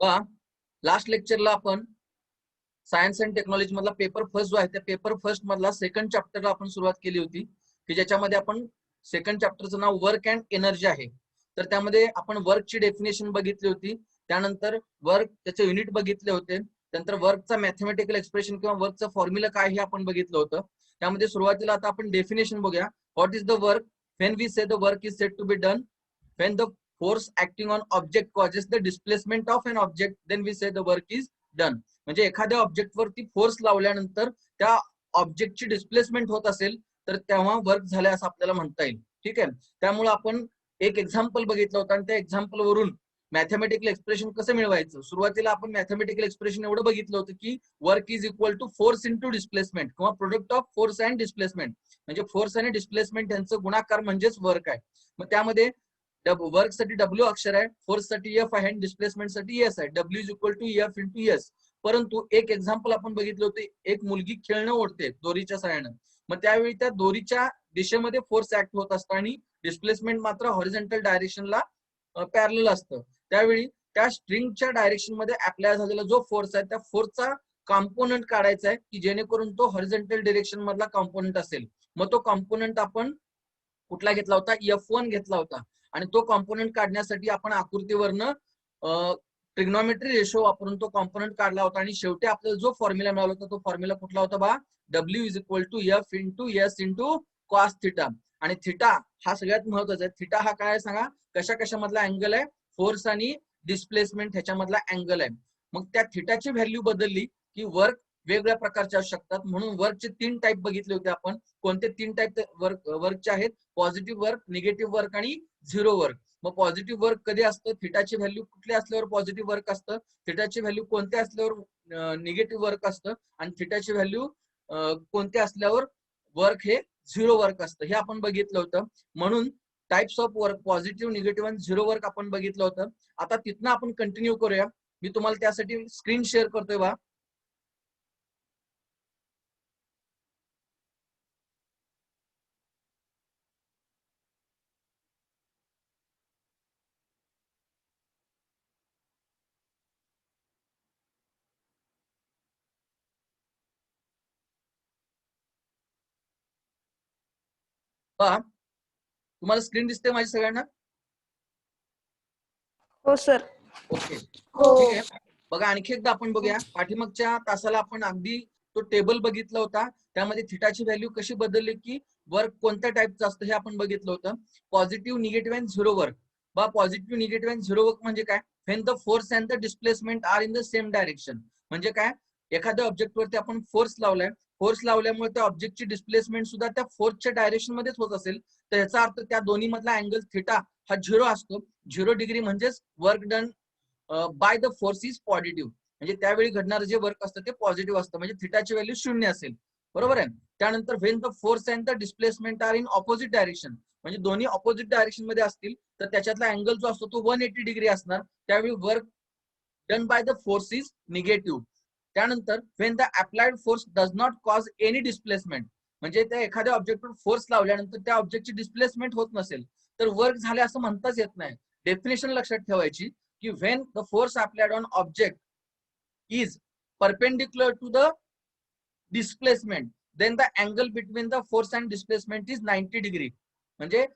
Last लेक्चरला आपण science and technology मधला पेपर फर्स्ट जो आहे त्या पेपर फर्स्ट मधला सेकंड चॅप्टरला आपण सुरुवात केली होती की ज्याच्यामध्ये आपण सेकंड चॅप्टरचं नाव वर्क अँड एनर्जी आहे. तर त्यामध्ये आपण वर्कची डेफिनेशन बघितली होती, त्यानंतर वर्क त्याचे युनिट बघितले होते, त्यानंतर वर्कचा मॅथमॅटिकल एक्सप्रेशन किंवा वर्कचा फॉर्म्युला काय हे आपण बघितलं होतं. त्यामध्ये सुरुवातीला आता आपण डेफिनेशन बघूया. What is the work? When we say the work is said to be done when the force acting on object causes the displacement of an object then we say the work is done. म्हणजे एखाद्या object वरती force लावल्यानंतर त्या ऑब्जेक्टची displacement होत असेल तर तेव्हा work झालं असं आपल्याला म्हणता येईल. ठीक आहे. त्यामुळे आपण एक एक्झाम्पल बघितलं होतं आणि त्या एक्झाम्पल वरून मॅथमॅटिकल एक्सप्रेशन कसं मिळवायचं. सुरुवातीला आपण मॅथमॅटिकल एक्सप्रेशन एवढं बघितलं होतं की work is equal to force into displacement किंवा product of force and displacement. म्हणजे फोर्स आणि डिस्प्लेसमेंट यांचं गुणाकार म्हणजेच वर्क आहे. मग त्यामध्ये वर्क साठी डब्ल्यू अक्षर आहे, फोर्स साठी एफ आहे आणि डिस्प्लेसमेंट साठी एस आहे. W is equal to F into S. परंतु एक एक्झाम्पल आपण बघितलं होते, एक मुलगी खेळणं ओढते दोरीच्या सहाय्यानं. मग त्यावेळी त्या दोरीच्या दिशेमध्ये फोर्स ऍक्ट होत असतो आणि डिस्प्लेसमेंट मात्र हॉरिझॉन्टल डायरेक्शनला पॅरलल असतं. त्यावेळी त्या स्ट्रिंगच्या डायरेक्शन मध्ये अप्लाय झालेला जो फोर्स आहे त्या फोर्सचा कॉम्पोनंट काढायचा आहे की जेणेकरून तो हॉरिझॉन्टल डायरेक्शन मधला कॉम्पोनंट असेल. मग तो कॉम्पोनंट आपण कुठला घेतला होता? F1 घेतला होता. आणि तो कॉम्पोनंट काढण्यासाठी आपण आकृतीवरनं ट्रिग्नॉमेट्री रेशो वापरून तो कॉम्पोनंट काढला होता आणि शेवटी आपल्याला जो फॉर्म्युला मिळाला होता तो फॉर्म्युला कुठला होता बा? W is equal to F into S into cos theta. आणि थिटा हा सगळ्यात महत्वाचा आहे. थिटा हा काय सांगा, कशा कशामधला अँगल आहे? फोर्स आणि डिस्प्लेसमेंट ह्याच्यामधला अँगल आहे. मग त्या थिटाची व्हॅल्यू बदलली की वर्क वेगवेगळ्या प्रकारचे असू शकतात. म्हणून वर्कचे 3 टाईप बघितले होते आपण. कोणते 3 टाईप वर्कचे आहेत? पॉझिटिव्ह वर्क, निगेटिव्ह वर्क आणि झिरो वर्क. मग पॉझिटिव्ह वर्क कधी असतं? थिटाची व्हॅल्यू कुठली असल्यावर पॉझिटिव्ह वर्क असतं, थिटाची व्हॅल्यू कोणत्या असल्यावर निगेटिव्ह वर्क असतं, आणि थिटाची व्हॅल्यू कोणत्या असल्यावर वर्क हे झिरो वर्क असतं. हे आपण बघितलं होतं. म्हणून types of work positive, negative आणि झिरो वर्क आपण बघितलं होतं. आता तिथनं आपण कंटिन्यू करूया. मी तुम्हाला त्यासाठी स्क्रीन शेअर करतोय बा. तुम्हाला स्क्रीन दिसते माझी सगळ्यांना? हो सर. ओके, हो. ठीक आहे. बघा आणखी एकदा आपण बघूया. पाठीमागच्या तासाला आपण अगदी तो टेबल बघितला होता. त्यामध्ये थिटाची व्हॅल्यू कशी बदलली की वर्क कोणत्या टाईपचं असतं हे आपण बघितलं होतं. Positive, negative and zero work. बा positive, negative and zero work म्हणजे काय? When the force and the displacement are in the same direction. म्हणजे काय? एखाद्या ऑब्जेक्ट वरती आपण फोर्स लावलाय, फोर्स लावल्यामुळे त्या ऑब्जेक्टची डिस्प्लेसमेंट सुद्धा त्या फोर्सच्या डायरेक्शन मध्येच होत असेल तर याचा अर्थ त्या दोन्ही मधला अँगल थिटा हा झिरो असतो. 0 डिग्री म्हणजेच work done by the force is positive. म्हणजे त्यावेळी घडणारं जे वर्क असतं ते पॉझिटिव्ह असतं, म्हणजे थिटाची व्हॅल्यू 0 असेल. बरोबर आहे. त्यानंतर when the force and the displacement are in opposite direction, म्हणजे दोन्ही ऑपोजिट डायरेक्शन मध्ये असतील तर त्याच्यातला अँगल जो असतो तो 180 डिग्री असणार. त्यावेळी work done by the force is negative. त्यानंतर when the applied force does not cause any displacement, म्हणजे त्या एखाद्या ऑब्जेक्टवर फोर्स लावल्यानंतर त्या ऑब्जेक्टची डिस्प्लेसमेंट होत नसेल तर वर्क झाले असं म्हणताच येत नाही. डेफिनेशन लक्षात ठेवायची की when the force applied on object is perpendicular to the displacement then the angle between the force and displacement is 90 degree. म्हणजे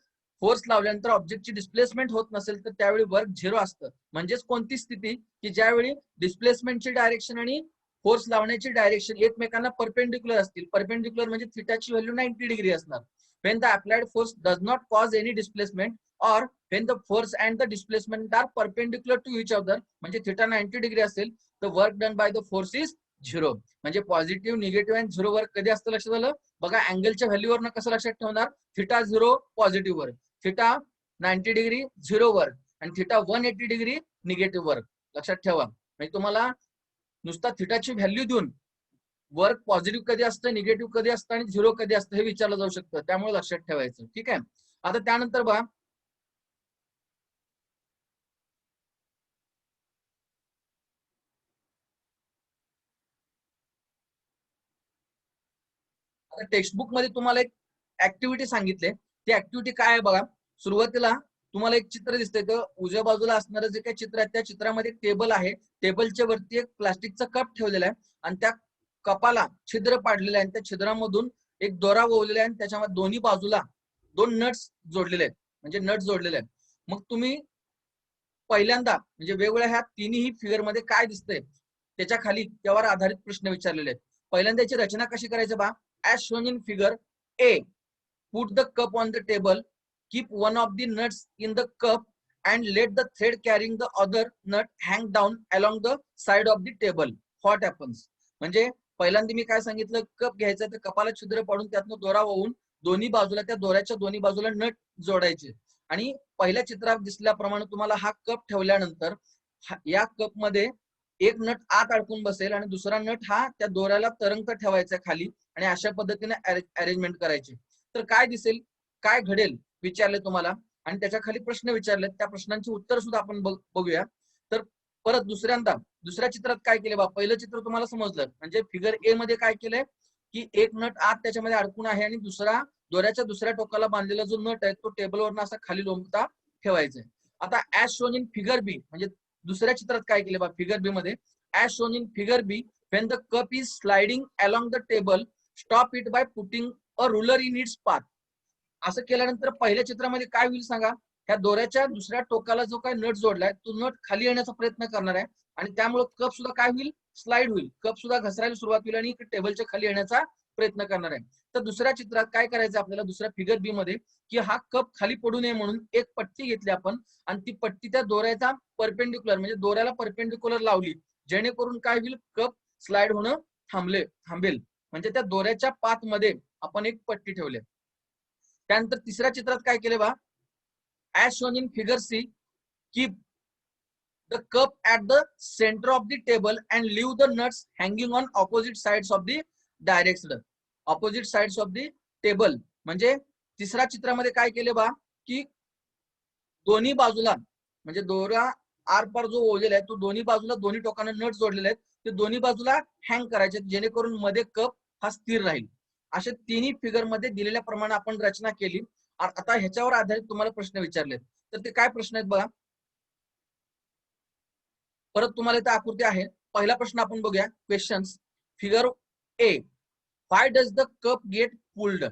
फोर्स लावल्यानंतर ऑब्जेक्टची डिस्प्लेसमेंट होत नसेल तर त्यावेळी वर्क झिरो असतं. म्हणजेच कोणती स्थिती की ज्यावेळी डिस्प्लेसमेंटची डायरेक्शन आणि फोर्स लावण्याची डायरेक्शन एकमेकांना परपेंडिक्युलर असतील. परपेंडिक्युलर म्हणजे थिटाची व्हॅल्यू 90 डिग्री असणार. When the applied force does not cause any displacement और when the force and the displacement are perpendicular to each other, म्हणजे थिटा 90 डिग्री असेल तर work done by the force is zero. म्हणजे positive, negative आणि zero work कधी असतं लक्षात आलं? बघा अँगलच्या व्हॅल्यूवरनं कसं लक्षात ठेवणार? Theta 0 positive work, theta 90 degree zero work आणि थिटा 180 डिग्री निगेटिव्ह वर्क. लक्षात ठेवा. म्हणजे तुम्हाला नुसता थिटाची व्हॅल्यू देऊन वर्क पॉझिटिव्ह कधी असतं, निगेटिव्ह कधी असतं आणि झिरो कधी असतं हे विचारलं जाऊ शकतं. त्यामुळे लक्षात ठेवायचं. ठीक आहे. आता त्यानंतर बघा आता टेक्स्टबुक मध्ये तुम्हाला एक ऍक्टिव्हिटी सांगितले. ती ऍक्टिव्हिटी काय आहे बघा. सुरुवातीला तुम्हाला एक चित्र दिसतंय, तर उजव्या बाजूला असणारं जे काही चित्र आहे त्या चित्रामध्ये टेबल आहे. टेबलच्या वरती एक प्लास्टिकचा कप ठेवलेला आहे आणि त्या कपाला छिद्र पाडलेलं आहे आणि त्या छिद्रामधून एक दोरा ओवलेला आहे आणि त्याच्यामध्ये दोन्ही बाजूला 2 नट्स जोडलेले आहेत, म्हणजे नट जोडलेले आहेत. मग तुम्ही पहिल्यांदा म्हणजे वेगवेगळ्या ह्या तिन्ही फिगर मध्ये काय दिसतंय त्याच्या खाली त्यावर आधारित प्रश्न विचारलेले आहेत. पहिल्यांदा याची रचना कशी करायची बा, as shown in figure A, put the cup on the table, keep one of the nuts in the cup and let the thread carrying the other nut hang down along the side of the table. What happens? म्हणजे पहिल्यांदा मी काय सांगितलं, cup घ्यायचा, तर कपाला छिद्र पाडून त्यातनं दोरा वाहून दोन्ही बाजूला त्या दोऱ्याच्या दोन्ही बाजूला नट जोडायचे. आणि पहिल्या चित्रात दिसल्याप्रमाणे तुम्हाला हा कप ठेवल्यानंतर या कप मध्ये एक नट आत अडकून बसेल आणि दुसरा नट हा त्या दोऱ्याला तरंगत ठेवायचा खाली आणि अशा पद्धतीने अरेंजमेंट करायची. तर काय दिसेल, काय घडेल विचारले तुम्हाला आणि त्याच्या खाली प्रश्न विचारले, त्या प्रश्नांची उत्तर सुद्धा आपण बघूया. तर परत दुसऱ्या चित्रात काय केले बा, पहिलं चित्र तुम्हाला समजलं, म्हणजे फिगर ए मध्ये काय केलंय की एक नट आत त्याच्यामध्ये अडकून आहे आणि दोऱ्याच्या दुसऱ्या टोकाला बांधलेला जो नट आहे तो टेबलवरनं असा खाली लोंबता ठेवायचा. आता as shown in figure B, म्हणजे दुसऱ्या चित्रात काय केले बा, फिगर बी मध्ये as shown in figure B, when the cup is sliding along the table, stop it by putting a ruler in its path. असं केल्यानंतर पहिल्या चित्रामध्ये काय होईल सांगा, ह्या दोऱ्याच्या दुसऱ्या टोकाला जो काही नट जोडलाय तो नट खाली येण्याचा प्रयत्न करणार आहे आणि त्यामुळे कप सुद्धा काय होईल, स्लाइड होईल, कप सुद्धा घसरायला सुरुवात होईल आणि टेबलच्या खाली येण्याचा प्रयत्न करणार आहे. तर दुसऱ्या चित्रात काय करायचं आपल्याला, दुसऱ्या फिगर बी मध्ये, की हा कप खाली पडू नये म्हणून एक पट्टी घेतली आपण आणि ती पट्टी त्या दोऱ्याचा परपेंडिक्युलर म्हणजे दोऱ्याला परपेंडिक्युलर लावली, जेणेकरून काय होईल, कप स्लाइड होणं थांबेल. म्हणजे त्या दोऱ्याच्या पाथ मध्ये आपण एक पट्टी ठेवली. त्यानंतर तिसऱ्या चित्रात काय केले बा, as shown in figure C, keep the cup at the centre of the table and leave the nuts hanging on opposite sides of the opposite sides of the table. म्हणजे तिसऱ्या चित्रामध्ये काय केले बा, की दोन्ही बाजूला म्हणजे दोरा आर पार जो ओलेला आहे तो दोन्ही बाजूला दोन्ही टोकांना नट जोडलेले आहेत, ते दोन्ही बाजूला हँग करायचे जेणेकरून मध्ये कप हा स्थिर राहील. अशा तिन्ही फिगर मध्ये दिलेल्या प्रमाणे आपण रचना केली. आता ह्याच्यावर आधारित तुम्हाला प्रश्न विचारलेत, तर ते काय प्रश्न आहेत बघा. परत तुम्हाला इथे आकृती आहे. पहिला प्रश्न आपण बघूया, questions. Figure A, why does the cup get pulled.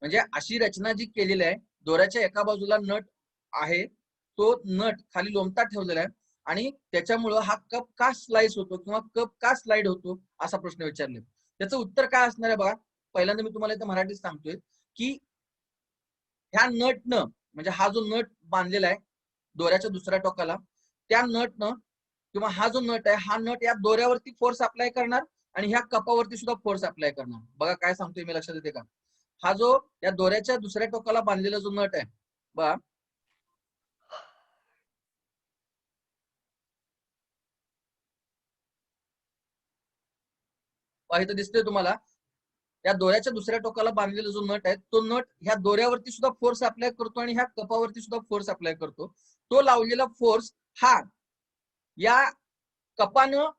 म्हणजे अशी रचना जी केलेली आहे, दोऱ्याच्या एका बाजूला नट आहे, तो नट खाली लोंबता ठेवलेला आहे आणि त्याच्यामुळं हा कप का स्लाइस होतो किंवा कप का स्लाइड होतो असा प्रश्न विचारले. त्याचं उत्तर काय असणार आहे बघा. पहिल्यांदा मी तुम्हाला इथं मराठीत सांगतोय की ह्या नटनं, म्हणजे हा जो नट बांधलेला आहे दोऱ्याच्या दुसऱ्या टोकाला, त्या नटनं किंवा हा जो नट आहे, हा नट या दोऱ्यावरती फोर्स अप्लाय करणार आणि ह्या कपावरती सुद्धा फोर्स अप्लाय करणार. बघा काय सांगतोय मी, लक्षात येते का. हा जो या दोऱ्याच्या दुसऱ्या टोकाला बांधलेला जो नट आहे बघा, इथं दिसतोय तुम्हाला, या दोऱ्याच्या दुसऱ्या टोकाला बांधलेला जो नट आहे तो नट ह्या दोऱ्यावरती सुद्धा फोर्स अप्लाय करतो आणि ह्या कपावरती सुद्धा फोर्स अप्लाय करतो. तो लावलेला फोर्स हा या कपानं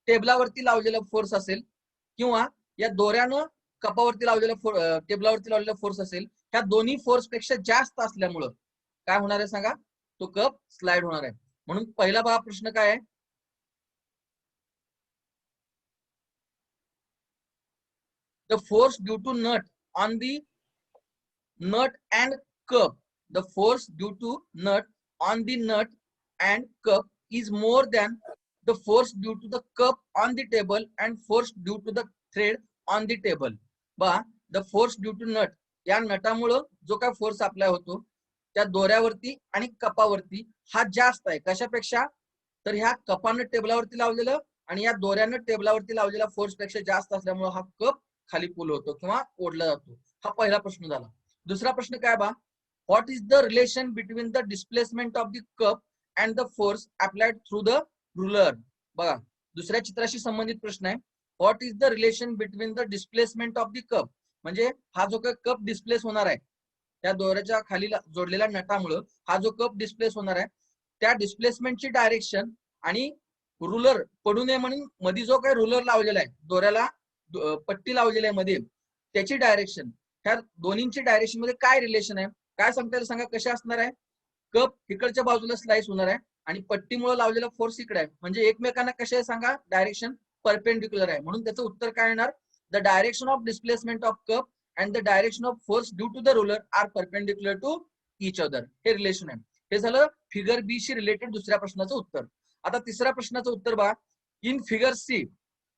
टेबलावरती लावलेला फोर्स असेल किंवा या दोऱ्यानं कपावरती लावलेला टेबलावरती लावलेला फोर्स असेल. ह्या दोन्ही फोर्स पेक्षा जास्त असल्यामुळं काय होणार आहे सांगा, तो कप स्लाइड होणार आहे. म्हणून पहिला बघा प्रश्न काय आहे, the force due to nut on the nut and cup, the force due to nut on the nut and cup is more than the force due to the cup on the table and force due to the thread on the table. बा, the force due to nut, या नटामुळं जो काय force apply होतो त्या दोऱ्यावरती आणि कपावरती हा जास्त आहे. कशापेक्षा, तर ह्या कपानं टेबलावरती लावलेलं आणि या दोऱ्यानं टेबलावरती लावलेला फोर्स पेक्षा जास्त असल्यामुळे हा कप खाली पुल होतो किंवा ओढला जातो. हा पहिला प्रश्न झाला. दुसरा प्रश्न काय बा, what is the relation between the displacement of the cup and the force applied through the ruler. बघा, दुसऱ्या चित्राशी संबंधित प्रश्न आहे. What is the relation between the displacement of the cup, म्हणजे हा जो काही कप डिस्प्लेस होणार आहे त्या दोऱ्याच्या खाली जोडलेल्या नटामुळं हा जो कप डिस्प्लेस होणार आहे त्या डिस्प्लेसमेंटची डायरेक्शन आणि रुलर पडू नये म्हणून मध्ये जो काही रुलर लावलेला आहे, दोऱ्याला पट्टी लावलेली आहे मध्ये, त्याची डायरेक्शन, ह्या दोन्हींची डायरेक्शन मध्ये काय रिलेशन आहे, काय सांगता येईल सांगा, कशा असणार आहे. कप इकडच्या बाजूला स्लाइस होणार आहे आणि पट्टीमुळे लावलेला फोर्स इकडे आहे, म्हणजे एकमेकांना कसे आहे सांगा, डायरेक्शन परपेंडिक्युलर आहे. म्हणून त्याचं उत्तर काय येणार, the direction of displacement of cup and the direction of force due to the roller are perpendicular to each other. हे रिलेशन आहे. हे झालं फिगर बी शी रिलेटेड दुसऱ्या प्रश्नाचं उत्तर. आता तिसऱ्या प्रश्नाचं उत्तर बघा. In figure C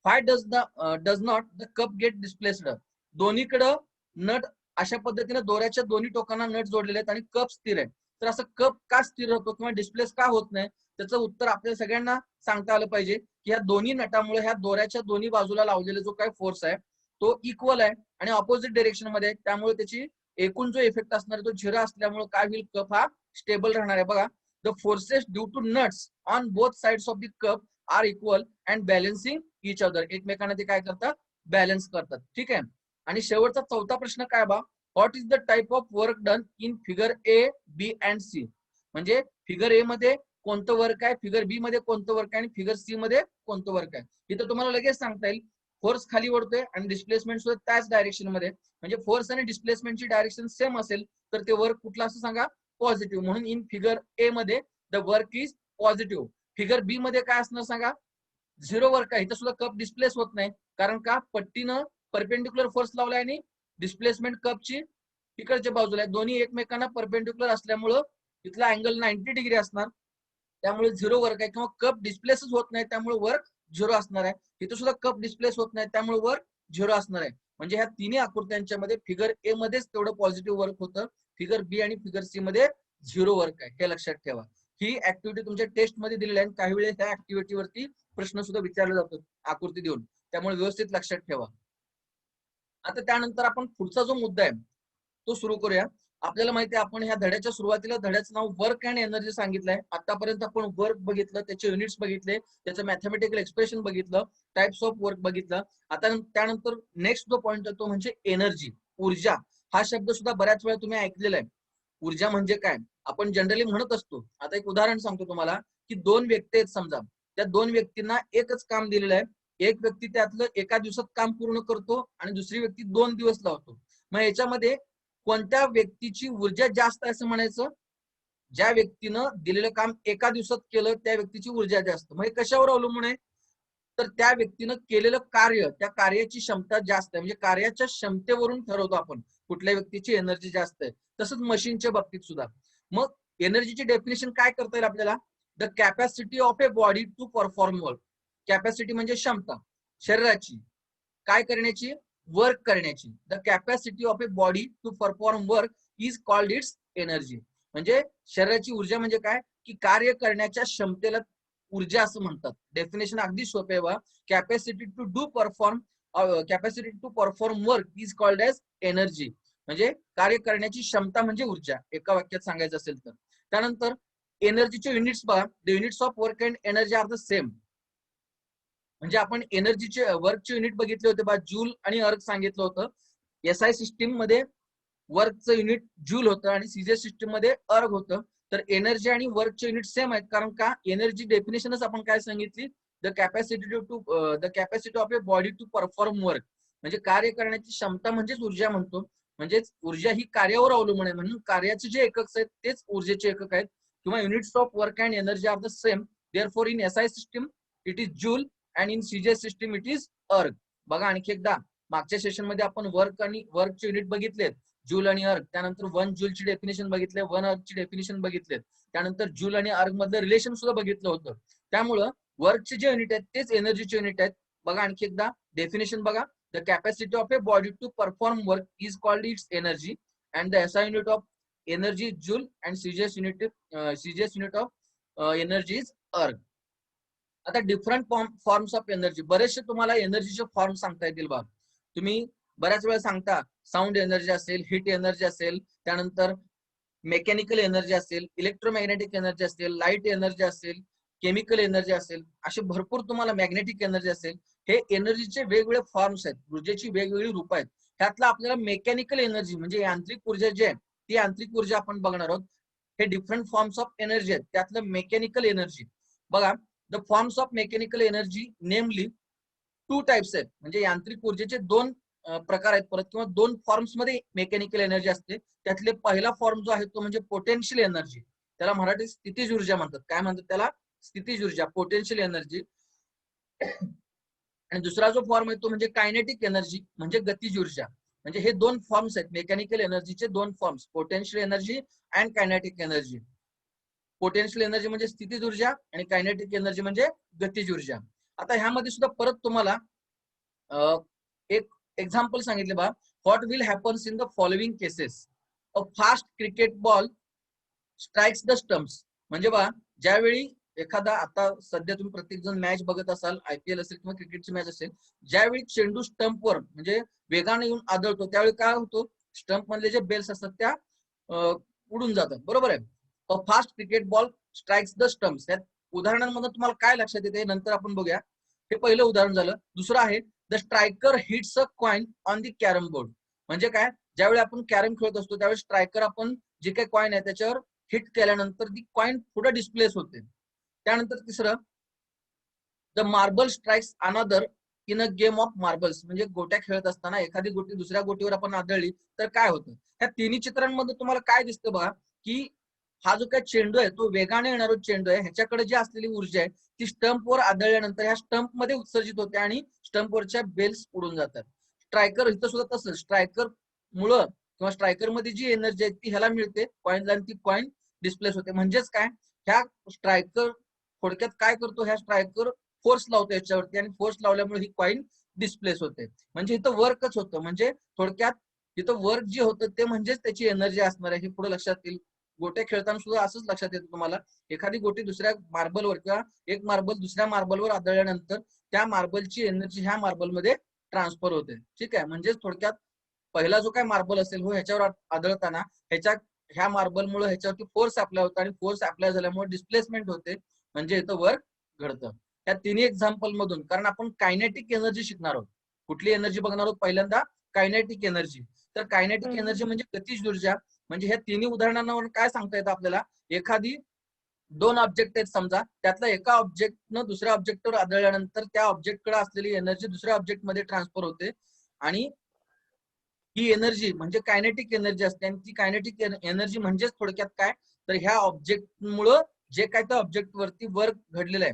why does not the cup get displaced. दोन्हीकडं नट अशा पद्धतीने दोऱ्याच्या दोन्ही टोकांना नट जोडलेले आहेत आणि कप स्थिर आहे. तर असं कप का स्थिर होतो किंवा डिस्प्लेस का होत नाही, त्याचं उत्तर आपल्या सगळ्यांना सांगता आलं पाहिजे की ह्या दोन्ही नटामुळे ह्या दोऱ्याच्या दोन्ही बाजूला लावलेला जो काही फोर्स आहे तो इक्वल आहे आणि ऑपोजिट डायरेक्शन मध्ये आहे. त्यामुळे त्याची एकूण जो इफेक्ट असणार तो 0 असल्यामुळे काय होईल, कप हा स्टेबल राहणार आहे. बघा, the forces due to nuts on both sides of the cup are equal and balancing each other. एकमेकांना ते काय करतात, बॅलन्स करतात. ठीक आहे. आणि शेवटचा चौथा प्रश्न काय बा, what is the type of work done in figure A, B and C. म्हणजे फिगर ए मध्ये कोणतं वर्क आहे, फिगर बी मध्ये कोणतं वर्क आहे आणि फिगर सी मध्ये कोणतं वर्क आहे. इथं तुम्हाला लगेच सांगता येईल, फोर्स खाली ओढतोय आणि डिस्प्लेसमेंट सुद्धा त्याच डायरेक्शन मध्ये. म्हणजे फोर्स आणि डिस्प्लेसमेंटची डायरेक्शन सेम असेल तर ते वर्क कुठलं असं सांगा, पॉझिटिव्ह. म्हणून इन फिगर ए मध्ये the work is positive. Figure B मध्ये काय असणार सांगा, 0 वर्क आहे. इथं सुद्धा कप डिस्प्लेस होत नाही, कारण का पट्टीनं परपेंडिक्युलर फोर्स लावलाय आणि डिस्प्लेसमेंट कपची इकडच्या बाजूला आहे. दोन्ही एकमेकांना परपेंडिक्युलर असल्यामुळं इथला अँगल 90 डिग्री असणार, त्यामुळे 0 वर्क आहे. किंवा कप डिस्प्लेसच होत नाही त्यामुळे वर्क 0 असणार आहे. इथं सुद्धा कप डिस्प्लेस होत नाही त्यामुळे वर्क 0 असणार आहे. म्हणजे ह्या तिन्ही आकृत्यांच्या मध्ये फिगर ए मध्येच तेवढं पॉझिटिव्ह वर्क होतं, फिगर बी आणि फिगर सी मध्ये 0 वर्क आहे. हे लक्षात ठेवा. ही ऍक्टिव्हिटी तुमच्या टेस्ट मध्ये दिलेली आहे. काही वेळेस ह्या ऍक्टिव्हिटीवरती प्रश्न सुद्धा विचारला जातो आकृती देऊन, त्यामुळे व्यवस्थित लक्षात ठेवा. आता त्यानंतर आपण पुढचा जो मुद्दा आहे तो सुरू करूया. आपल्याला माहिती आहे, आपण ह्या धड्याच्या सुरुवातीला धड्याचं नाव वर्क अँड एनर्जी सांगितलंय. आतापर्यंत आपण वर्क बघितलं, त्याचे युनिट्स बघितले, त्याचं मॅथमॅटिकल एक्सप्रेशन बघितलं, टाइप्स ऑफ वर्क बघितलं. आता त्यानंतर नेक्स्ट जो पॉइंट आहे तो म्हणजे एनर्जी, ऊर्जा. हा शब्द सुद्धा बऱ्याच वेळा तुम्ही ऐकलेला आहे. ऊर्जा म्हणजे काय आपण जनरली म्हणत असतो. आता एक उदाहरण सांगतो तुम्हाला, की 2 व्यक्ती आहेत समजा, त्या 2 व्यक्तींना एकच काम दिलेलं आहे. एक व्यक्ती त्यातलं एका दिवसात काम पूर्ण करतो आणि दुसरी व्यक्ती 2 दिवस लावतो. मग याच्यामध्ये कोणत्या व्यक्तीची ऊर्जा जास्त आहे असं म्हणायचं, ज्या व्यक्तीनं दिलेलं काम एका दिवसात केलं त्या व्यक्तीची ऊर्जा जास्त. मग हे कशावर अवलंबून आहे, तर त्या व्यक्तीनं केलेलं कार्य, त्या कार्याची क्षमता जास्त आहे. म्हणजे कार्याच्या क्षमतेवरून ठरवतो आपण कुठल्या व्यक्तीची एनर्जी जास्त आहे. तसंच मशीनच्या बाबतीत सुद्धा. मग एनर्जीची डेफिनेशन काय करता येईल आपल्याला, the capacity of a body to perform work. Capacity म्हणजे क्षमता शरीराची काय करण्याची, वर्क करण्याची. The capacity of a body to perform work is called its energy. म्हणजे शरीराची ऊर्जा म्हणजे काय, की कार्य करण्याच्या क्षमतेला ऊर्जा असं म्हणतात. डेफिनेशन अगदी सोपे आहे बा. Capacity to perform work is called as energy. म्हणजे कार्य करण्याची क्षमता म्हणजे ऊर्जा, एका वाक्यात सांगायचं असेल तर. त्यानंतर एनर्जीचे युनिट्स बघा. The units of work and energy are the same. म्हणजे आपण एनर्जीचे वर्कचे युनिट बघितले होते बा, जूल आणि अर्ग सांगितलं होतं. SI सिस्टीम मध्ये वर्कचं युनिट जूल होतं आणि सीजे सिस्टीम मध्ये अर्ग होतं. तर एनर्जी आणि वर्कचे युनिट सेम आहेत, कारण का एनर्जी डेफिनेशनच आपण काय सांगितली, the capacity of a body to perform work. म्हणजे कार्य करण्याची क्षमता म्हणजेच ऊर्जा म्हणतो. म्हणजेच ऊर्जा ही कार्यावर अवलंबून आहे, म्हणून कार्याचे जे एकक आहेत तेच ऊर्जेचे एकक आहेत. किंवा units of work and energy are the same. Therefore in SI system it is joule and in CG system it is erg. बघा आणखी एकदा, मागच्या सेशन मध्ये आपण वर्क आणि वर्कचे युनिट बघितलेत, जूल आणि अर्ग. त्यानंतर 1 जूलची डेफिनेशन बघितले, 1 अर्गची डेफिनेशन बघितले. त्यानंतर जूल आणि अर्ग मधलं रिलेशन सुद्धा बघितलं होतं. त्यामुळं वर्कचे जे युनिट आहेत तेच एनर्जीचे युनिट आहेत. बघा आणखी एकदा डेफिनेशन बघा. The capacity of a body to perform work is called its energy and the SI unit of energy joule and CGS unit of energy is erg. आता डिफरंट फॉर्म्स ऑफ एनर्जी. बरेचसे तुम्हाला एनर्जीचे form सांगता येतील बघा. तुम्ही बऱ्याच वेळा सांगता साऊंड एनर्जी असेल, हीट एनर्जी असेल, त्यानंतर मेकॅनिकल एनर्जी असेल, इलेक्ट्रोमॅग्नेटिक एनर्जी असेल, लाईट एनर्जी असेल, केमिकल एनर्जी असेल, असे भरपूर तुम्हाला मॅग्नेटिक एनर्जी असेल. हे एनर्जीचे वेगवेगळे फॉर्म्स आहेत, ऊर्जेची वेगवेगळी रूप आहेत. त्यातलं आपल्याला मेकॅनिकल एनर्जी म्हणजे यांत्रिक ऊर्जा जी आहे ती यांत्रिक ऊर्जा आपण बघणार आहोत. हे डिफरंट फॉर्म्स ऑफ एनर्जी आहेत. त्यातलं मेकॅनिकल एनर्जी बघा. The forms of mechanical energy नेमली 2 टाइप्स आहेत. म्हणजे यांत्रिक ऊर्जेचे 2 प्रकार आहेत परत, किंवा 2 फॉर्म्स मध्ये मेकॅनिकल एनर्जी असते. त्यातले पहिला फॉर्म जो आहे तो म्हणजे पोटेन्शियल एनर्जी. त्याला मराठीत स्थितीज ऊर्जा म्हणतात. काय म्हणतात त्याला? स्थितीज ऊर्जा, पोटेन्शियल एनर्जी. आणि दुसरा जो फॉर्म आहे तो म्हणजे कायनेटिक एनर्जी, म्हणजे गतीज ऊर्जा. म्हणजे हे दोन फॉर्म्स आहेत मेकॅनिकल एनर्जीचे, दोन forms, potential energy and kinetic energy. Potential energy म्हणजे स्थितीज ऊर्जा आणि कायनेटिक एनर्जी म्हणजे गतीज ऊर्जा. आता ह्यामध्ये सुद्धा परत तुम्हाला एक एक्झाम्पल सांगितले बा, what will happens in the following cases. A fast cricket ball strikes the stumps. म्हणजे बा, ज्यावेळी एखादा, आता सध्या तुम्ही प्रत्येक जण मॅच बघत असाल, IPL असेल किंवा क्रिकेटची मॅच असेल, ज्यावेळी चेंडू स्टंपवर म्हणजे वेगाने येऊन आदळतो त्यावेळी काय होतो, स्टंप मधले जे बेल्स असतात त्या उडून जातात, बरोबर आहे. A fast cricket ball strikes the stumps. या उदाहरणांमध्ये तुम्हाला काय लक्षात येते नंतर आपण बघूया. हे पहिलं उदाहरण झालं. दुसरं आहे the striker hits a coin on the carrom board. म्हणजे काय, ज्यावेळी आपण कॅरम खेळत असतो त्यावेळी स्ट्रायकर आपण जे काही कॉइन आहे त्याच्यावर हिट केल्यानंतर ती कॉइन पुढे डिस्प्लेस होते. त्यानंतर तिसरं, the marble strikes another in a game of marbles. म्हणजे गोट्या खेळत असताना एखादी गोटी दुसऱ्या गोटीवर आपण आदळली तर काय होतं. ह्या तिन्ही चित्रांमध्ये तुम्हाला काय दिसतं बघा, की हा जो काही चेंडू आहे तो वेगाने येणारा चेंडू आहे, ह्याच्याकडे जी असलेली ऊर्जा आहे ती स्टंपवर आदळल्यानंतर ह्या स्टंप मध्ये उत्सर्जित होते आणि स्टंपवरच्या बेल्स उडून जातात. स्ट्रायकर इथं सुद्धा तसं, स्ट्रायकर मुळे किंवा स्ट्रायकर मध्ये जी एनर्जी आहे ती ह्याला मिळते कॉइनला, आणि ती कॉइन डिस्प्लेस होते. म्हणजेच काय, ह्या स्ट्रायकर थोडक्यात काय करतो, ह्या स्ट्रायकर फोर्स लावतो याच्यावरती आणि फोर्स लावल्यामुळे ही कॉइन डिस्प्लेस होते. म्हणजे इथं वर्कच होतं. म्हणजे थोडक्यात इथं वर्क जे होतं ते म्हणजेच त्याची एनर्जी असणार आहे, हे पुढे लक्षात येईल. गोट्या खेळताना सुद्धा असंच लक्षात येतं तुम्हाला. एखादी गोटी दुसऱ्या मार्बलवर किंवा एक मार्बल दुसऱ्या मार्बलवर आदळल्यानंतर त्या मार्बलची एनर्जी ह्या मार्बलमध्ये ट्रान्सफर होते. ठीक आहे. म्हणजेच थोडक्यात पहिला जो काय मार्बल असेल हो, ह्याच्यावर आदळताना ह्या मार्बलमुळे ह्याच्यावरती फोर्स अप्लाय होतो आणि फोर्स अप्लाय झाल्यामुळे डिस्प्लेसमेंट होते. म्हणजे इथं वर्क घडतं. या तिन्ही एक्झाम्पल मधून, कारण आपण कायनेटिक एनर्जी शिकणार आहोत. कुठली एनर्जी बघणार आहोत पहिल्यांदा? Kinetic energy. तर कायनेटिक एनर्जी म्हणजे गतीज ऊर्जा. म्हणजे ह्या तिन्ही उदाहरणांवर काय सांगता येतं आपल्याला, एखादी दोन ऑब्जेक्ट आहेत समजा, त्यातला एका ऑब्जेक्टनं दुसऱ्या ऑब्जेक्टवर आदळल्यानंतर त्या ऑब्जेक्टकडे असलेली एनर्जी दुसऱ्या ऑब्जेक्टमध्ये ट्रान्सफर होते आणि ही एनर्जी म्हणजे कायनेटिक एनर्जी असते. आणि ती कायनेटिक एनर्जी म्हणजेच थोडक्यात काय, तर ह्या ऑब्जेक्टमुळं जे काय त्या ऑब्जेक्ट वरती वर्क घडलेलं आहे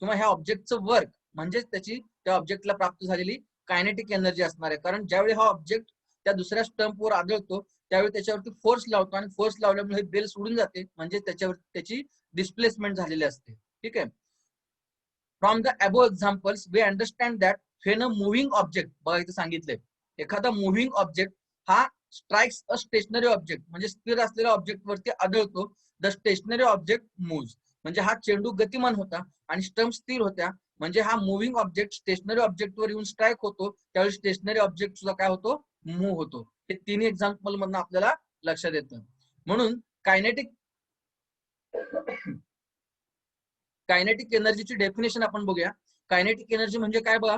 किंवा ह्या ऑब्जेक्टचं वर्क म्हणजेच त्याची त्या ऑब्जेक्टला प्राप्त झालेली कायनेटिक एनर्जी असणार आहे. कारण ज्यावेळी हा ऑब्जेक्ट त्या दुसऱ्या स्टंपवर आदळतो त्यावेळी त्याच्यावरती फोर्स लावतो आणि फोर्स लावल्यामुळे बेल सोडून जाते, म्हणजे त्याच्यावर त्याची डिस्प्लेसमेंट झालेली असते. ठीक आहे. From the above examples we understand that when a moving object, बघा इथे सांगितलंय, एखादा मुव्हिंग ऑब्जेक्ट हा स्ट्राइक्स अ स्टेशनरी ऑब्जेक्ट म्हणजे स्थिर असलेल्या ऑब्जेक्ट वरती आदळतो, द स्टेशनरी ऑब्जेक्ट मूव्स. म्हणजे हा चेंडू गतिमान होता आणि स्टंप स्थिर होत्या. म्हणजे हा मुव्हिंग ऑब्जेक्ट स्टेशनरी ऑब्जेक्ट वर येऊन स्ट्राईक होतो, त्यावेळी स्टेशनरी ऑब्जेक्ट सुद्धा काय होतो, मूव्ह होतो. हे तिन्ही एक्झाम्पल मधून आपल्याला लक्षात येतं. म्हणून कायनेटिक एनर्जीची डेफिनेशन आपण बघूया. कायनेटिक एनर्जी म्हणजे काय बघा,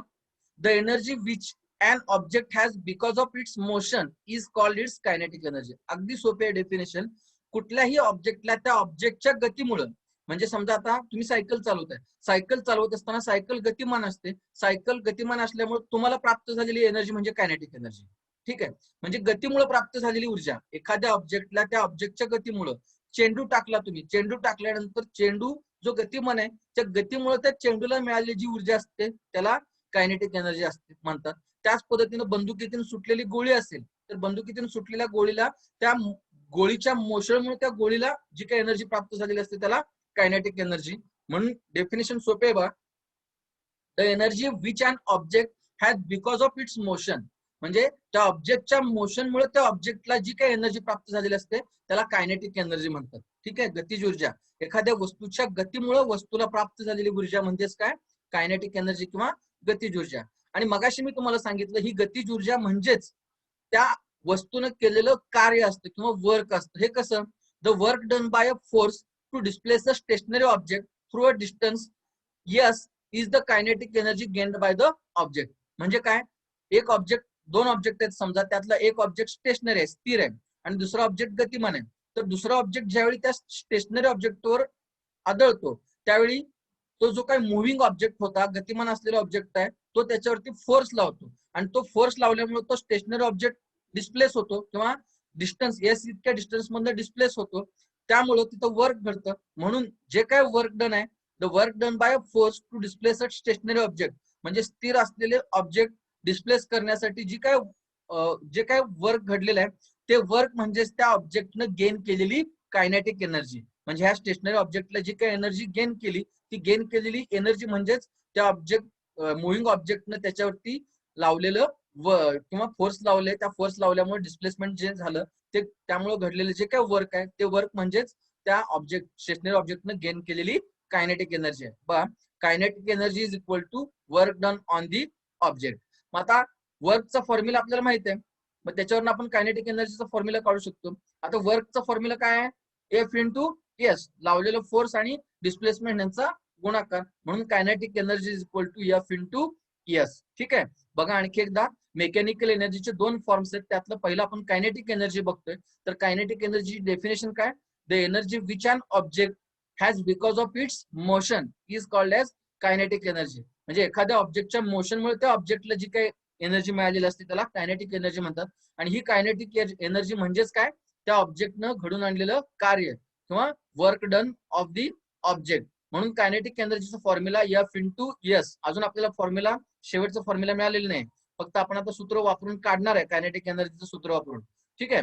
the energy which an object has because of its motion is called its kinetic energy. अगदी सोपे आहे डेफिनेशन. कुठल्याही ऑब्जेक्टला त्या ऑब्जेक्टच्या गतीमुळे, म्हणजे समजा आता तुम्ही सायकल चालवताय, सायकल चालवत असताना सायकल गतिमान असते, सायकल गतिमान असल्यामुळे तुम्हाला प्राप्त झालेली एनर्जी म्हणजे कायनेटिक एनर्जी. ठीक आहे. म्हणजे गतीमुळे प्राप्त झालेली ऊर्जा, एखाद्या ऑब्जेक्टला त्या ऑब्जेक्टच्या गतीमुळे, चेंडू टाकला तुम्ही, चेंडू टाकल्यानंतर चेंडू जो गतिमान आहे त्या गतीमुळे त्या चेंडूला मिळालेली जी ऊर्जा असते त्याला कायनेटिक एनर्जी असते म्हणतात. त्याच पद्धतीनं बंदुकीतून सुटलेली गोळी असेल तर बंदुकीतून सुटलेल्या गोळीला त्या गोळीच्या मोशनमुळे त्या गोळीला जी काही एनर्जी प्राप्त झालेली असते त्याला कायनेटिक एनर्जी. म्हणून डेफिनेशन सोपे बघा, the energy which an object has because of its motion. म्हणजे त्या ऑब्जेक्टच्या मोशनमुळे त्या ऑब्जेक्टला जी काही एनर्जी प्राप्त झालेली असते त्याला कायनेटिक एनर्जी म्हणतात. ठीक आहे. गतीज ऊर्जा, एखाद्या वस्तूच्या गतीमुळे वस्तूला प्राप्त झालेली ऊर्जा म्हणजेच काय, कायनेटिक एनर्जी किंवा गतीज ऊर्जा. आणि मगाशी मी तुम्हाला सांगितलं ही गतीज ऊर्जा म्हणजेच त्या वस्तूने केलेलं कार्य असतं किंवा वर्क असतं. हे कसं, the work done by a force to displace a stationary object through a distance S is the kinetic energy gained by the object. म्हणजे काय, एक ऑब्जेक्ट, दोन ऑब्जेक्ट आहेत समजा, त्यातला एक ऑब्जेक्ट स्टेशनरी आहे, स्थिर आहे, आणि दुसरा ऑब्जेक्ट गतिमान आहे. तर दुसरा ऑब्जेक्ट ज्यावेळी त्या स्टेशनरी ऑब्जेक्टवर आदळतो त्यावेळी तो जो काही मुव्हिंग ऑब्जेक्ट होता, गतिमान असलेला ऑब्जेक्ट आहे, तो त्याच्यावरती फोर्स लावतो आणि तो फोर्स लावल्यामुळे तो स्टेशनरी ऑब्जेक्ट डिस्प्लेस होतो किंवा डिस्टन्स एस इतक्या डिस्टन्स मध्ये डिस्प्लेस होतो. त्यामुळं तिथं वर्क घडतं. म्हणून जे काय वर्क डन आहे, the work done by force to displace a stationary object, म्हणजे स्थिर असलेले ऑब्जेक्ट डिस्प्लेस करण्यासाठी जे काय वर्क घडलेलं आहे ते वर्क म्हणजेच त्या ऑब्जेक्टनं गेन केलेली कायनेटिक एनर्जी. म्हणजे ह्या स्टेशनरी ऑब्जेक्टला जी काही एनर्जी गेन केली, ती गेन केलेली एनर्जी म्हणजेच त्या ऑब्जेक्ट मुव्हिंग ऑब्जेक्टनं त्याच्यावरती लावलेलं किंवा फोर्स लावले, त्या फोर्स लावल्यामुळे डिस्प्लेसमेंट जे झालं ते त्यामुळे घडलेलं जे काय वर्क आहे ते वर्क म्हणजेच त्या स्टेशनरी ऑब्जेक्टनं गेन केलेली कायनेटिक एनर्जी आहे. बघा, kinetic energy is equal to work done on the object. मग आता वर्कचा फॉर्म्युला आपल्याला माहिती आहे, मग त्याच्यावरून आपण कायनेटिक एनर्जीचा फॉर्म्युला काढू शकतो. आता वर्कचा फॉर्म्युला काय आहे? एफ इंटू एस, लावलेलं फोर्स आणि डिस्प्लेसमेंट यांचा गुणाकार, म्हणून kinetic energy is equal to F into S. ठीक आहे. बघा आणखी एकदा, मेकॅनिकल एनर्जीचे दोन फॉर्म्स आहेत, त्यातलं पहिलं आपण कायनेटिक एनर्जी बघतोय. तर कायनेटिक एनर्जी डेफिनेशन काय? The energy which an object has because of its motion is called as kinetic energy. म्हणजे एखाद्या ऑब्जेक्टच्या मोशनमुळे त्या ऑब्जेक्टला जी काही एनर्जी मिळालेली असते त्याला कायनेटिक एनर्जी म्हणतात. आणि ही कायनेटिक एनर्जी म्हणजेच काय? त्या ऑब्जेक्टनं घडून आणलेलं कार्य किंवा work done of the object. म्हणून कायनेटिक एनर्जीचा फॉर्म्युला एफ इंटू एस. अजून आपल्याला फॉर्म्युला, शेवटचा फॉर्म्युला मिळालेला नाही, फक्त आपण आता सूत्र वापरून काढणार आहे, कायनेटिक एनर्जीचं सूत्र वापरून. ठीक आहे.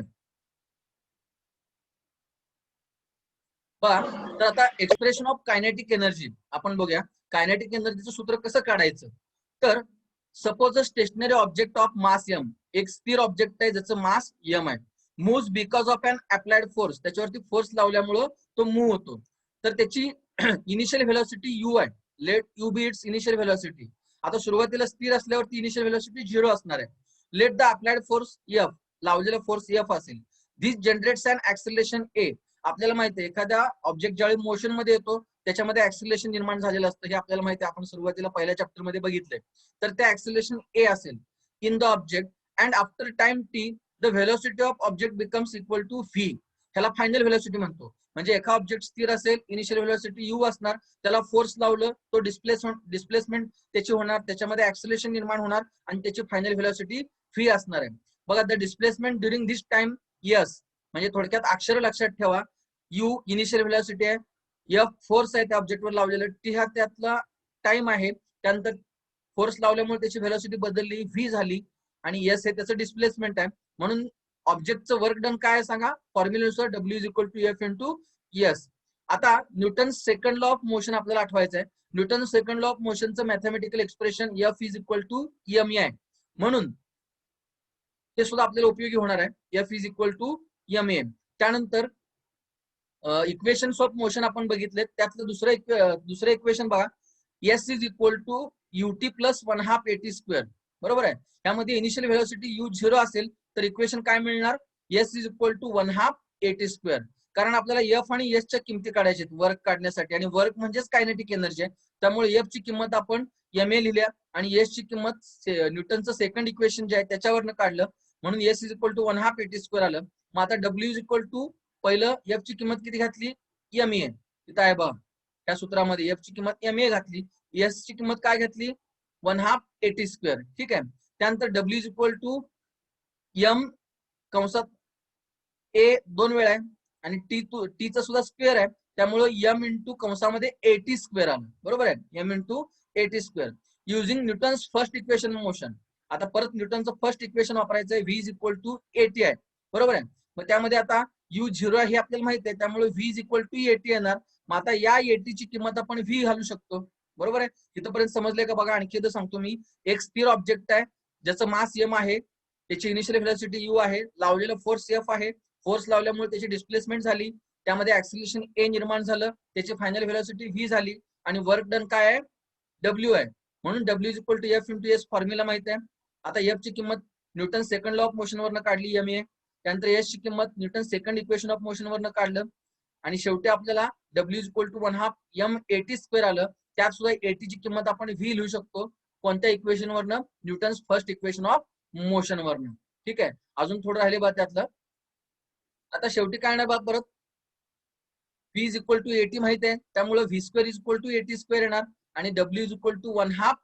बघा, तर आता एक्सप्रेशन ऑफ कायनेटिक एनर्जी आपण बघूया. कायनेटिक एनर्जीचं सूत्र कसं काढायचं? तर suppose a stationary object of mass M, एक स्थिर ऑब्जेक्ट आहे ज्याचं मास एम आहे, moves because of an applied force, त्याच्यावरती फोर्स लावल्यामुळं तो मूव्ह होतो. तर त्याची इनिशियल व्हेलॉसिटी यू आहे. Let U be its initial velocity. आता सुरुवातीला स्थिर असल्यावरती इनिशियल व्हेलॉसिटी 0 असणार आहे. Let the applied force F, लावलेला फोर्स एफ असेल. This generates an acceleration A. आपल्याला माहिती आहे एखाद्या ऑब्जेक्ट ज्यावेळी मोशन मध्ये येतो त्याच्यामध्ये ऍक्सिलरेशन निर्माण झालेलं असतं, हे आपल्याला माहिती आहे, आपण सुरुवातीला पहिल्या चॅप्टर मध्ये बघितलंय. तर ते ऍक्सिलरेशन ए असेल in the object, and after time T the velocity of object becomes equal to V. ह्याला फायनल व्हेलॉसिटी म्हणतो. म्हणजे एका ऑब्जेक्ट स्थिर असेल, इनिशियल व्हेलॉसिटी यू असणार, त्याला फोर्स लावलं तो डिस्प्लेसमेंट त्याची होणार, त्याच्यामध्ये ऍक्सिलरेशन निर्माण होणार आणि त्याची फायनल व्हेलॉसिटी व्ही असणार आहे. बघा, the displacement during this time yes, म्हणजे थोडक्यात अक्षर लक्षात ठेवा. यू इनिशियल व्हेलॉसिटी आहे, एफ फोर्स आहे त्या ऑब्जेक्टवर लावलेलं, टी हा त्यातला टाइम आहे, त्यानंतर फोर्स लावल्यामुळे त्याची व्हेलॉसिटी बदलली, व्ही झाली, आणि एस हे त्याचं डिस्प्लेसमेंट आहे. म्हणून ऑब्जेक्टचं वर्क डन काय आहे सांगा? फॉर्म्युलेनुसार W is equal to F into S. आता Newton second law of motion आपल्याला आठवायचं आहे. न्यूटन सेकंड लॉ ऑफ मोशनचं mathematical expression F is equal to M A आहे, म्हणून ते सुद्धा आपल्याला उपयोगी होणार आहे. F is equal to M A. त्यानंतर इक्वेशन्स ऑफ मोशन आपण बघितले, त्यातलं दुसरं इक्वेशन बघा, S is equal to UT plus 1/2 AT square. बरोबर आहे. त्यामध्ये इनिशियल व्हेलॉसिटी यू 0 असेल तर इक्वेशन काय मिळणार? S is equal to 1/2 AT square. कारण आपल्याला एफ आणि एस च्या किमती काढायच्या वर्क काढण्यासाठी, आणि वर्क म्हणजेच कायनेटिक एनर्जी आहे. त्यामुळे एफ ची किंमत आपण एम ए लिहिल्या आणि एस ची किंमत न्यूटनचं सेकंड इक्वेशन जे आहे त्याच्यावरनं काढलं, म्हणून S is equal to 1/2 AT square आलं. मग आता डब्ल्यू इज इक्वल टू, पहिलं एफ ची किंमत किती घातली? M A. तिथं आहे बघा त्या सूत्रामध्ये एफ ची किंमत एम ए घातली, एस ची किंमत काय घातली? 1/2 एटी स्क्वेअर. ठीक आहे. त्यानंतर W is equal to M कंसात ए 2 वेळा आहे आणि टीचा सुद्धा स्क्वेअर आहे, त्यामुळे एम इंटू कंसामध्ये एटी स्क्वेअर आलं. बरोबर आहे. M into AT square using Newton's first equation motion. आता परत न्यूटनचं फर्स्ट इक्वेशन वापरायचं आहे, V is equal to AT आहे. बरोबर आहे. मग त्यामध्ये आता यू 0 हे आपल्याला माहिती आहे, त्यामुळे V is equal to AT येणार. मग आता या एटीची किंमत आपण व्ही घालू शकतो. बरोबर आहे. इथपर्यंत समजले का? बघा आणखी एकदा सांगतो मी. एक स्थिर ऑब्जेक्ट आहे ज्याचं मास एम आहे, त्याची इनिशियल व्हेलॉसिटी यू आहे, लावलेलं फोर्स एफ आहे, फोर्स लावल्यामुळे त्याची डिस्प्लेसमेंट झाली, त्यामध्ये ऍक्सिलरेशन ए निर्माण झालं, त्याची फायनल व्हेलॉसिटी व्ही झाली, आणि वर्क डन काय आहे? डब्ल्यू आहे. म्हणून W is equal to F into S formula माहिती आहे. आता एफ ची किंमत Newton second law of motion वरनं काढली एम ए, त्यानंतर एस ची किंमत Newton second equation of motion वरनं काढलं, आणि शेवटी आपल्याला W is equal to 1/2 M AT square आलं. त्यात सुद्धा एटी ची किंमत आपण व्ही लिहू शकतो. कोणत्या इक्वेशन वरनं? Newton's first equation of motion वरनं. ठीक आहे. अजून थोडं राहिले बा त्यातलं. आता शेवटी काय नाही बा, परत V is equal to AT माहिती आहे, त्यामुळे V square is equal to AT square येणार, आणि डब्ल्यू इज इक्वल टू 1/2.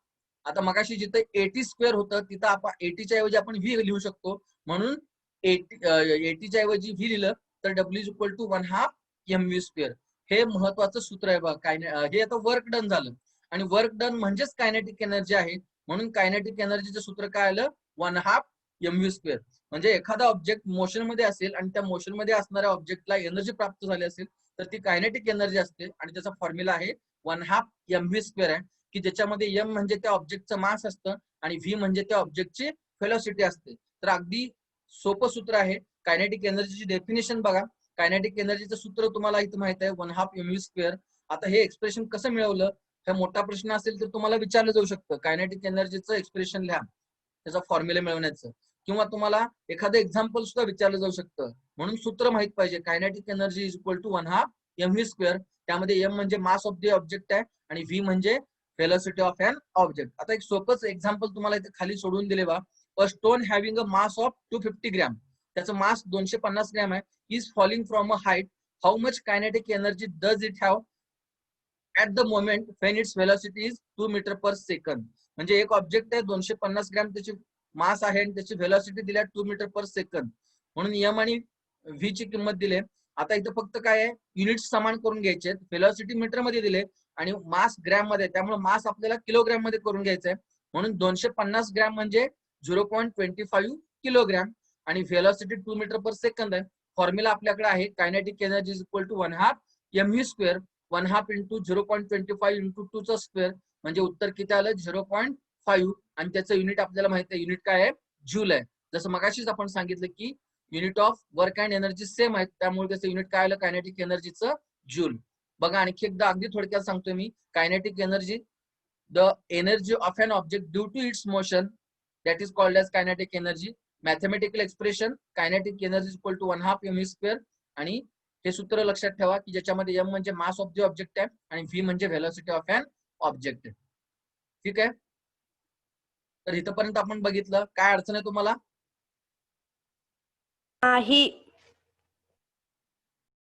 आता मगाशी जिथं एटी स्क्वेअर होतं तिथं आपण एटीच्या ऐवजी आपण व्ही लिहू शकतो, म्हणून एटीच्या ऐवजी व्ही लिहिलं तर W is equal to 1/2 mv square. हे महत्वाचं सूत्र आहे बघा. हे आता वर्क डन झालं आणि वर्क डन म्हणजेच कायनेटिक एनर्जी आहे. म्हणून कायनेटिक एनर्जीचं सूत्र काय आलं? 1/2 mv स्क्वेअर. म्हणजे एखादा ऑब्जेक्ट मोशन मध्ये असेल आणि त्या मोशन मध्ये असणाऱ्या ऑब्जेक्टला एनर्जी प्राप्त झाली असेल तर ती कायनेटिक एनर्जी असते आणि त्याचा फॉर्म्युला आहे 1/2 mv स्क्वेअर आहे, की ज्याच्यामध्ये m म्हणजे त्या ऑब्जेक्टचं मास असतं आणि v म्हणजे त्या ऑब्जेक्टची व्हेलॉसिटी असते. तर अगदी सोपं सूत्र आहे. कायनेटिक एनर्जीची डेफिनेशन बघा. कायनेटिक एनर्जीचं सूत्र तुम्हाला इथं माहित आहे 1/2 mv स्क्वेअर. आता हे एक्सप्रेशन कसं मिळवलं? हा मोठा प्रश्न असेल तर तुम्हाला विचारलं जाऊ शकतं. कायनेटिक एनर्जीचं एक्सप्रेशन लिहा त्याचा फॉर्म्युला मिळवण्याचं, किंवा तुम्हाला एखादं एक्झाम्पल सुद्धा विचारलं जाऊ शकतं. म्हणून सूत्र माहित पाहिजे. Kinetic energy is equal to 1/2 mv square. त्यामध्ये m म्हणजे मास ऑफ द ऑब्जेक्ट आहे आणि v म्हणजे व्हेलॉसिटी ऑफ एन ऑब्जेक्ट. आता एक सोपंच एक्झाम्पल तुम्हाला इथे खाली सोडून दिले बा. A stone having a mass of 250 gram. त्याचं मास 250 ग्रॅम आहे. Is falling from a height. How much kinetic energy does it have at the moment when its velocity is 2 metre per second. म्हणजे एक object आहे 250 gram त्याची मास आहे आणि त्याची velocity दिली 2 मीटर पर सेकंड. म्हणून एम आणि व्ही ची किंमत दिली. आता इथं फक्त काय आहे, युनिट्स समान करून घ्यायचे. व्हेलॉसिटी मीटर मध्ये दिले आणि मास ग्रॅम मध्ये, त्यामुळे मास आपल्याला किलोग्रॅम मध्ये करून घ्यायचंय. म्हणून 250 ग्रॅम म्हणजे 0.25 किलोग्रॅम आणि व्हेलॉसिटी 2 मीटर पर सेकंद आहे. फॉर्म्युला आपल्याकडे आहे kinetic energy is equal to 1/2 mv square. 1/2 into 0.25 into 2 चा स्क्वेअर म्हणजे उत्तर किती आलं? 0.5. आणि त्याचं युनिट आपल्याला माहिती आहे. युनिट काय आहे? जूल आहे. जसं मगाशीच आपण सांगितलं की unit of work and energy same आहेत, त्यामुळे त्याचं युनिट काय आलं कायनेटिक एनर्जीचं? जूल. बघा आणखी एकदा अगदी थोडक्यात सांगतोय मी. Kinetic energy, the energy of an object due to its motion, that is called as kinetic energy. Mathematical expression kinetic energy equal to 1/2 mv square. आणि हे सूत्र लक्षात ठेवा की ज्याच्यामध्ये m म्हणजे मास ऑफ द ऑब्जेक्ट आहे आणि v म्हणजे व्हेलॉसिटी ऑफ एन ऑब्जेक्ट आहे. ठीक आहे. तर इथपर्यंत आपण बघितलं. काय अडचण आहे तुम्हाला? नाही.